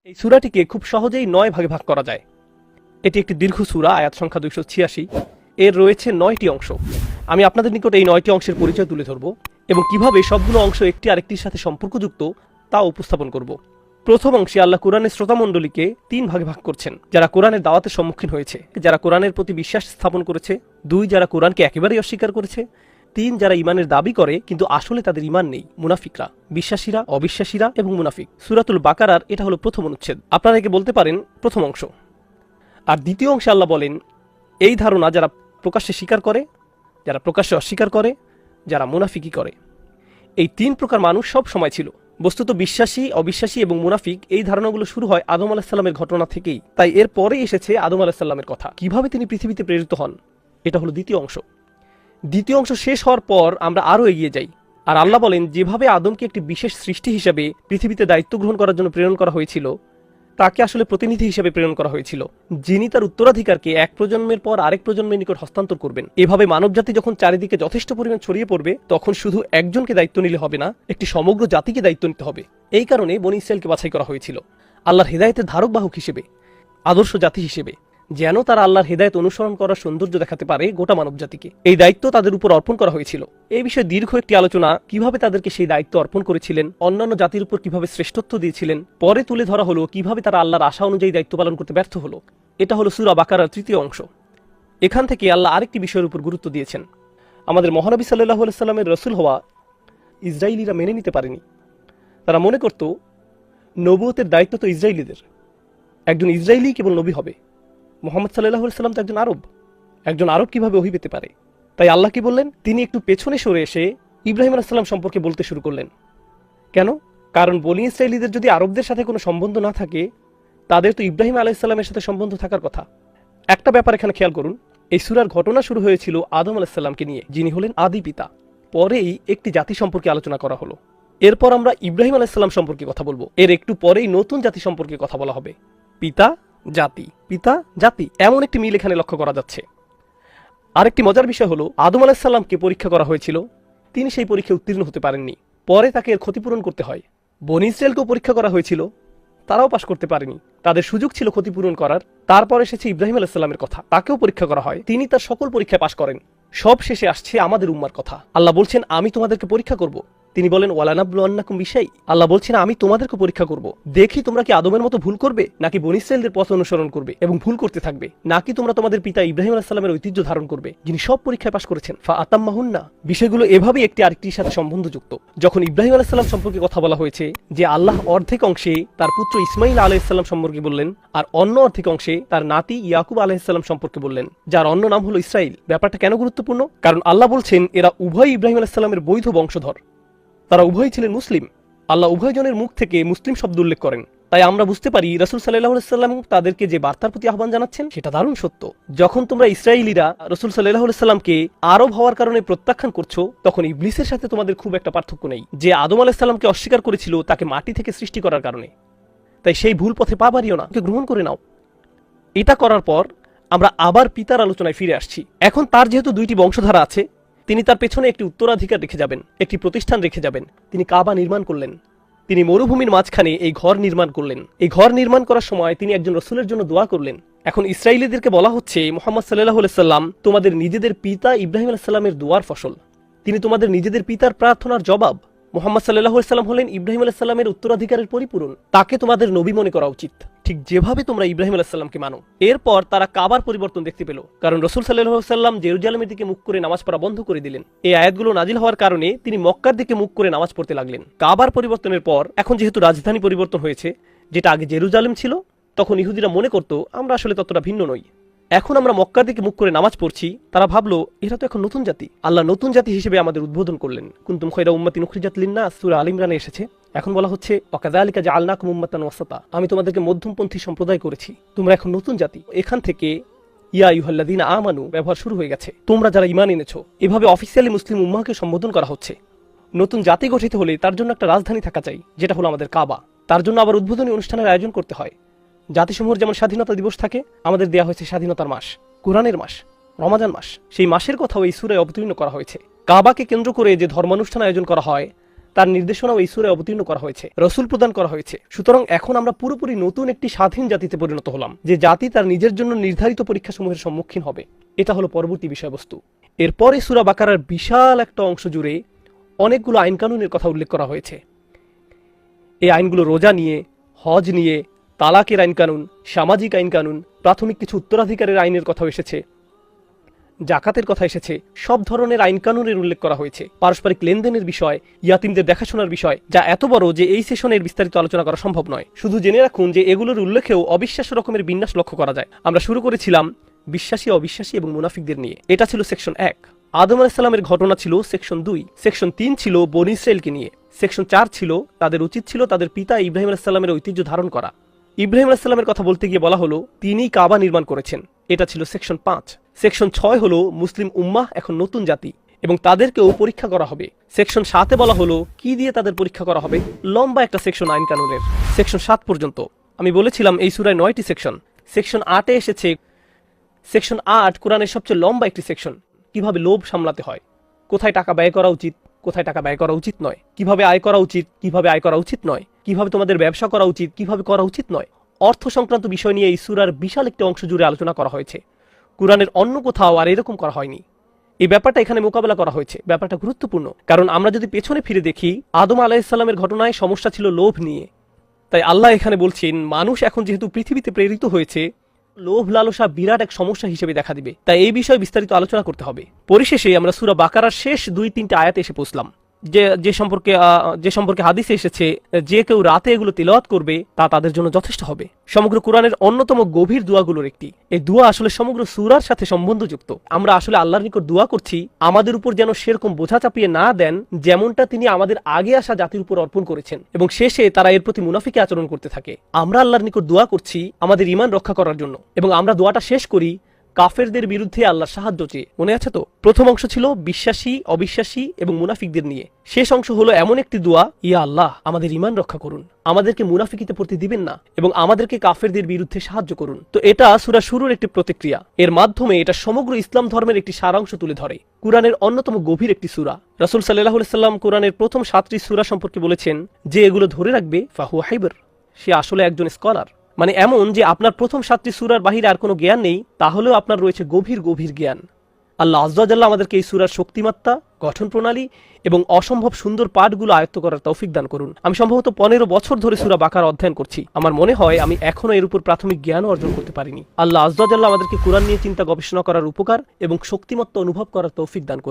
এই সূরাটিকে খুব সহজেই ৯ ভাগে ভাগ করা যায়। এটি একটি দীর্ঘ সূরা, আয়াত সংখ্যা ২৮৬। এর রয়েছে ৯টি অংশ। আমি আপনাদের নিকট এই ৯টি অংশের পরিচয় তুলে ধরব এবং কিভাবে সবগুলো অংশ একটি আরেকটির সাথে সম্পর্কযুক্ত তা উপস্থাপন করব। প্রথম অংশে আল্লাহ কোরআনের শ্রোতামণ্ডলীকে ৩ ভাগে ভাগ করছেন। যারা কোরআনের দাওয়াতের সম্মুখীন হয়েছে, যারা কোরআনের প্রতি বিশ্বাস স্থাপন করেছে, ২ যারা কোরআনকে একেবারেই অস্বীকার করেছে, ৩ যারা ইমানের দাবি করে কিন্তু আসলে তাদের ইমান নেই, মুনাফিকরা, বিশ্বাসীরা, অবিশ্বাসীরা এবং মুনাফিক। সূরাতুল বাকারার এটা হলো প্রথম অনুচ্ছেদ। আপনারা একে বলতে পারেন প্রথম অংশ। আর দ্বিতীয় অংশে আল্লাহ বলেন এই ধারণা যারা প্রকাশ্যে স্বীকার করে, যারা প্রকাশ্যে অস্বীকার করে, যারা মুনাফিকি করে, এই ৩ প্রকার মানুষ সব সময় ছিল। বস্তুত বিশ্বাসী, অবিশ্বাসী এবং মুনাফিক এই ধারণাগুলো শুরু হয় আদম আলাইহিস সালামের ঘটনা থেকেই। তাই এর পরে এসেছে আদম আলাইহিস সালামের কথা, কিভাবে তিনি পৃথিবীতে প্রেরিত হন। এটা হলো দ্বিতীয় অংশ। দ্বিতীয় অংশ শেষ হওয়ার পর আমরা আরও এগিয়ে যাই। আর আল্লাহ বলেন যেভাবে আদমকে একটি বিশেষ সৃষ্টি হিসেবে পৃথিবীতে দায়িত্ব গ্রহণ করার জন্য প্রেরণ করা হয়েছিল, তাকে আসলে প্রতিনিধি হিসেবে প্রেরণ করা হয়েছিল, যিনি তার উত্তরাধিকারকে এক প্রজন্মের পর আরেক প্রজন্মের নিকট হস্তান্তর করবেন। এভাবে মানবজাতি যখন চারিদিকে যথেষ্ট পরিমাণ ছড়িয়ে পড়বে, তখন শুধু একজনকে দায়িত্ব নিলে হবে না, একটি সমগ্র জাতিকে দায়িত্ব নিতে হবে। এই কারণে বনী ইসরাঈলকে বাছাই করা হয়েছিল আল্লাহর হেদায়েতের ধারক বাহক হিসেবে, আদর্শ জাতি হিসেবে, যেন তারা আল্লাহর হেদায়েত অনুসরণ করার সৌন্দর্য দেখাতে পারে গোটা মানব জাতিকে। এই দায়িত্ব তাদের উপর অর্পণ করা হয়েছিল। এই বিষয়ে দীর্ঘ একটি আলোচনা, কিভাবে তাদেরকে সেই দায়িত্ব অর্পণ করেছিলেন, অন্যান্য জাতির উপর কিভাবে শ্রেষ্ঠত্ব দিয়েছিলেন, পরে তুলে ধরা হলো কিভাবে তারা আল্লাহর আশা অনুযায়ী দায়িত্ব পালন করতে ব্যর্থ হলো। এটা হলো সূরা বাকারার তৃতীয় অংশ। এখান থেকে আল্লাহ আরেকটি বিষয়ের উপর গুরুত্ব দিয়েছেন। আমাদের মহানবী সাল্লাল্লাহু আলাইহি সাল্লামের রাসূল হওয়া ইসরাঈলীরা মেনে নিতে পারেনি। তারা মনে করত নবুয়তের দায়িত্ব তো ইসরাঈলীদের, একজন ইসরাঈলী কেবল নবী হবে। মুহাম্মদ সাল্লাল্লাহু আলাইহি সাল্লাম তো একজন আরব কিভাবে ওহী পেতে পারে। তাই আল্লাহ কি বললেন, তিনি একটু পেছনে সরে এসে ইব্রাহিম আলাইহিস সালাম সম্পর্কে বলতে শুরু করলেন। কেন? কারণ বনী ইসরাঈলীদের যদি আরবদের সাথে কোনো সম্বন্ধ না থাকে, তাদের তো ইব্রাহিম আলাইহিস সালামের সাথে সম্বন্ধ থাকার কথা। একটা ব্যাপার এখানে খেয়াল করুন, এই সূরার ঘটনা শুরু হয়েছিল আদম আলাইহিস সালামকে নিয়ে, যিনি হলেন আদি পিতা। পরেই একটি জাতি সম্পর্কে আলোচনা করা হলো। এরপর আমরা ইব্রাহিম আলাইহিস সালাম সম্পর্কে কথা বলবো। এর একটু পরেই নতুন জাতি সম্পর্কে কথা বলা হবে। পিতা জাতি, পিতা জাতি, এমন একটি মিল এখানে লক্ষ্য করা যাচ্ছে। আরেকটি মজার বিষয় হলো, আদম আলাইহিস সালামকে পরীক্ষা করা হয়েছিল, তিনি সেই পরীক্ষায় উত্তীর্ণ হতে পারেননি। পরে তাকে এর ক্ষতিপূরণ করতে হয়। বনী ইসরাঈলকেও পরীক্ষা করা হয়েছিল, তারাও পাশ করতে পারেনি, তাদের সুযোগ ছিল ক্ষতিপূরণ করার। তারপর এসেছে ইব্রাহিম আলাইহিস সালামের কথা, তাকেও পরীক্ষা করা হয়, তিনি তার সকল পরীক্ষায় পাশ করেন। সব শেষে আসছে আমাদের উম্মার কথা। আল্লাহ বলছেন আমি তোমাদেরকে পরীক্ষা করব। তিনি বলেন ওয়ালানাবলুয়ান্নাকুম বিশাই, আল্লাহ বলছেন আমি তোমাদেরকে পরীক্ষা করব, দেখি তোমরা কি আদমের মতো ভুল করবে, নাকি বনী ইসরাঈলদের পথ অনুসরণ করবে এবং ভুল করতে থাকবে, নাকি তোমরা তোমাদের পিতা ইব্রাহিম আলাইহিস সালামের ঐতিহ্য ধারণ করবে, যিনি সব পরীক্ষায় পাশ করেছেন। ফা আতাম্মাহুন্না, বিষয়গুলো এভাবেই একটি আরেকটির সাথে সম্বন্ধযুক্ত। যখন ইব্রাহিম আলাইহিস সালাম সম্পর্কে কথা বলা হয়েছে, যে আল্লাহ অর্ধেক অংশে তার পুত্র ইসমাঈল আলাইহিস সালাম সম্পর্কে বললেন, আর অন্য অর্ধেক অংশে তার নাতি ইয়াকুব আলাইহিস সালাম সম্পর্কে বললেন, যার অন্য নাম হলো ইসরাঈল। ব্যাপারটা কেন গুরুত্বপূর্ণ? কারণ আল্লাহ বলছেন এরা উভয় ইব্রাহিম আলাইহিস সালামের বৈধ বংশধর, তারা উভয় ছিলেন মুসলিম। আল্লাহ উভয়জনের মুখ থেকে মুসলিম শব্দ উল্লেখ করেন। তাই আমরা বুঝতে পারি রাসূল সাল্লাল্লাহু আলাইহি সাল্লাম তাদেরকে যে বার্তার প্রতি আহ্বান জানাচ্ছেন সেটা দারুণ সত্য। যখন তোমরা ইসরাঈলীরা রাসূল সাল্লাল্লাহু আলাইহি সাল্লামকে আরব হওয়ার কারণে প্রত্যাখ্যান করছো, তখন ইবলিসের সাথে তোমাদের খুব একটা পার্থক্য নেই, যে আদম আলাইহিস সালামকে অস্বীকার করেছিল তাকে মাটি থেকে সৃষ্টি করার কারণে। তাই সেই ভুল পথে পা বাড়িও না, গ্রহণ করে নাও। এটা করার পর আমরা আবার পিতার আলোচনায় ফিরে আসছি। এখন তার যেহেতু 2টি বংশধারা আছে, তিনি তার পেছনে একটি উত্তরাধিকার রেখে যাবেন, একটি প্রতিষ্ঠান রেখে যাবেন। তিনি কাবা নির্মাণ করলেন, তিনি মরুভূমির মাঝখানে এই ঘর নির্মাণ করলেন। এই ঘর নির্মাণ করার সময় তিনি একজন রাসূলের জন্য দোয়া করলেন। এখন ইসরাঈলীদেরকে বলা হচ্ছে মুহাম্মদ সাল্লাল্লাহু আলাইহি সাল্লাম তোমাদের নিজেদের পিতা ইব্রাহিম আলাইহিস সালামের দোয়ার ফসল, তিনি তোমাদের নিজেদের পিতার প্রার্থনার জবাব। মুহাম্মদ সাল্লাল্লাহু আলাইহি সাল্লাম হলেন ইব্রাহিম আলাইহিস সালামের উত্তরাধিকারের পরিপূরণ, তাকে তোমাদের নবী মনে করা উচিত, ঠিক যেভাবে তোমরা ইব্রাহিম আলাইহিস সালামকে মানো। এরপর তারা কাবার পরিবর্তন দেখতে পেল, কারণ রাসূল সাল্লাল্লাহু আলাইহি সাল্লাম জেরুজালেমের দিকে মুখ করে নামাজ পড়া বন্ধ করে দিলেন। এই আয়াতগুলো নাজিল হওয়ার কারণে তিনি মক্কার দিকে মুখ করে নামাজ পড়তে লাগলেন। কাবার পরিবর্তনের পর এখন যেহেতু রাজধানী পরিবর্তন হয়েছে, যেটা আগে জেরুজালেম ছিল, তখন ইহুদিরা মনে করত আমরা আসলে ততটা ভিন্ন নই। এখন আমরা মক্কার দিকে মুখ করে নামাজ পড়ছি, তারা ভাবলো এরা তো এখন নতুন জাতি। আল্লাহ নতুন জাতি হিসেবে আমাদের উদ্বোধন করলেন। কুনতুম খায়রা উম্মাতিন উখরিজাত লিন-নাস, সূরা আল ইমরানে এসেছে। এখন বলা হচ্ছে ওয়াকাযালিকা জাআলনাকুম উম্মাতান ওয়াসাতা, আমি তোমাদেরকে মধ্যমপন্থী সম্প্রদায় করেছি, তোমরা এখন নতুন জাতি। এখান থেকে ইয়া আইয়ুহাল্লাযীনা আমানু ব্যবহার শুরু হয়ে গেছে, তোমরা যারা ঈমান এনেছো। এভাবে অফিসিয়ালি মুসলিম উম্মাহকে সম্বোধন করা হচ্ছে। নতুন জাতি গঠিত হলে তার জন্য একটা রাজধানী থাকা চাই, যেটা হলো আমাদের কাবা। তার জন্য আবার উদ্বোধনী অনুষ্ঠানের আয়োজন করতে হয়। জাতিসমূহের যেমন স্বাধীনতা দিবস থাকে, আমাদের দেয়া হয়েছে স্বাধীনতার মাস, কোরআনের মাস, রমাজান মাস। সেই মাসের কথাও এই সূরায় অবতীর্ণ করা হয়েছে। কাবাকে কেন্দ্র করে যে ধর্মানুষ্ঠান আয়োজন করা হয়, তার নির্দেশনাও এই সূরায় অবতীর্ণ করা হয়েছে, রসুল প্রদান করা হয়েছে। সুতরাং এখন আমরা পুরোপুরি নতুন একটি স্বাধীন জাতিতে পরিণত হলাম, যে জাতি তার নিজের জন্য নির্ধারিত পরীক্ষাসমূহের সম্মুখীন হবে। এটা হলো পরবর্তী বিষয়বস্তু। এরপরে সূরা বাকারার বিশাল একটা অংশ জুড়ে অনেকগুলো আইন কানুনের কথা উল্লেখ করা হয়েছে। এই আইনগুলো রোজা নিয়ে, হজ নিয়ে, তালাকের আইন কানুন, সামাজিক আইন কানুন, প্রাথমিক কিছু উত্তরাধিকারের আইনের কথাও এসেছে, জাকাতের কথা এসেছে। সব ধরনের আইন কানুনের উল্লেখ করা হয়েছে। পারস্পরিক লেনদেনের বিষয়, ইয়াতিমদের দেখাশোনার বিষয়, যা এত বড় যে এই সেশনের বিস্তারিত আলোচনা করা সম্ভব নয়। শুধু জেনে রাখুন যে এগুলোর উল্লেখেও অবিশ্বাস্য রকমের বিন্যাস লক্ষ্য করা যায়। আমরা শুরু করেছিলাম বিশ্বাসী, অবিশ্বাসী এবং মুনাফিকদের নিয়ে। এটা ছিল সেকশন 1। আদম আলাইহিস সালামের ঘটনা ছিল সেকশন 2। সেকশন 3 ছিল বনী ইসরাইলকে নিয়ে। সেকশন 4 ছিল তাদের উচিত ছিল তাদের পিতা ইব্রাহিম আলাইহিস সালামের ঐতিহ্য ধারণ করা। ইব্রাহিম আলাইহিস সালামের কথা বলতে গিয়ে বলা হলো তিনিই কাবা নির্মাণ করেছেন। এটা ছিল সেকশন 5। সেকশন 6 হলো মুসলিম উম্মাহ এখন নতুন জাতি এবং তাদেরকেও পরীক্ষা করা হবে। সেকশন 7-এ বলা হলো কি দিয়ে তাদের পরীক্ষা করা হবে, লম্বা একটা সেকশন আইন কানুনের। সেকশন 7 পর্যন্ত আমি বলেছিলাম এই সূরায় 9টি সেকশন। সেকশন 8-এ এসেছে। সেকশন 8 কোরআনের সবচেয়ে লম্বা একটি সেকশন। কিভাবে লোভ সামলাতে হয়, কোথায় টাকা ব্যয় করা উচিত, কোথায় টাকা ব্যয় করা উচিত নয়, কিভাবে আয় করা উচিত, কিভাবে আয় করা উচিত নয়, কিভাবে তোমাদের ব্যবসা করা উচিত, কিভাবে করা উচিত নয়। অর্থ সংক্রান্ত বিষয় নিয়ে এই সূরার বিশাল একটি অংশ জুড়ে আলোচনা করা হয়েছে। কুরআনের অন্য কোথাও আর এরকম করা হয়নি। এই ব্যাপারটা এখানে মোকাবেলা করা হয়েছে। ব্যাপারটা গুরুত্বপূর্ণ, কারণ আমরা যদি পেছনে ফিরে দেখি, আদম আলাইহিস সালামের ঘটনায় সমস্যা ছিল লোভ নিয়ে। তাই আল্লাহ এখানে বলছেন মানুষ এখন যেহেতু পৃথিবীতে প্রেরিত হয়েছে, লোভ লালসা বিরাট এক সমস্যা হিসেবে দেখা দিবে। তাই এই বিষয়ে বিস্তারিত আলোচনা করতে হবে। পরিশেষে আমরা সূরা বাকারার শেষ 2-3টা আয়াতে এসে পৌঁছলাম, যে সম্পর্কে হাদিসে এসেছে যে কেউ রাতে এগুলো তিলাওয়াত করবে তা তাদের জন্য যথেষ্ট হবে। সমগ্র কোরআনের অন্যতম গভীর দোয়াগুলোর একটি। এই দোয়া আসলে সমগ্র সূরার সাথে সম্বন্ধযুক্ত। আমরা আসলে আল্লাহর নিকট দোয়া করছি আমাদের উপর যেন সেরকম বোঝা চাপিয়ে না দেন যেমনটা তিনি আমাদের আগে আসা জাতির উপর অর্পণ করেছেন, এবং শেষে তারা এর প্রতি মুনাফিকে আচরণ করতে থাকে। আমরা আল্লাহর নিকট দোয়া করছি আমাদের ঈমান রক্ষা করার জন্য, এবং আমরা দোয়াটা শেষ করি কাফেরদের বিরুদ্ধে আল্লাহর সাহায্য চেয়ে। মনে আছে তো? প্রথম অংশ ছিল বিশ্বাসী, অবিশ্বাসী এবং মুনাফিকদের নিয়ে। শেষ অংশ হলো এমন একটি দোয়া, ইয়া আল্লাহ আমাদের ঈমান রক্ষা করুন, আমাদেরকে মুনাফিকিতে পড়তে দিবেন না, এবং আমাদেরকে কাফেরদের বিরুদ্ধে সাহায্য করুন। তো এটা সূরা শুরুর একটি প্রতিক্রিয়া। এর মাধ্যমে এটা সমগ্র ইসলাম ধর্মের একটি সারাংশ তুলে ধরে। কুরআনের অন্যতম গভীর একটি সূরা। রাসূল সাল্লাল্লাহু আলাইহি সাল্লাম কুরআনের প্রথম 7টি সূরা সম্পর্কে বলেছেন যে এগুলো ধরে রাখবে ফাহুয়া হাইবর, সে আসলে একজন স্কলার। মানে এমন যে আপনার প্রথম 7টি সূরার বাহিরে আর কোনো জ্ঞান নেই, তাহলেও আপনার রয়েছে গভীর গভীর জ্ঞান। আল্লাহ আযজা ওয়া জাল্লা আমাদেরকে এই সূরার শক্তিমাত্রা, গঠন প্রণালী এবং অসম্ভব সুন্দর পাঠগুলো আয়ত্ত করার তৌফিক দান করুন। আমি সম্ভবত 15 বছর ধরে সূরা বাকারা অধ্যয়ন করছি। আমার মনে হয় আমি এখনো এর উপর প্রাথমিক জ্ঞান অর্জন করতে পারিনি। আল্লাহ আযজা ওয়া জাল্লা আমাদেরকে কুরআন নিয়ে চিন্তা গবেষণা করার উপকার এবং শক্তিমত্তা অনুভব করার তৌফিক দান করুন।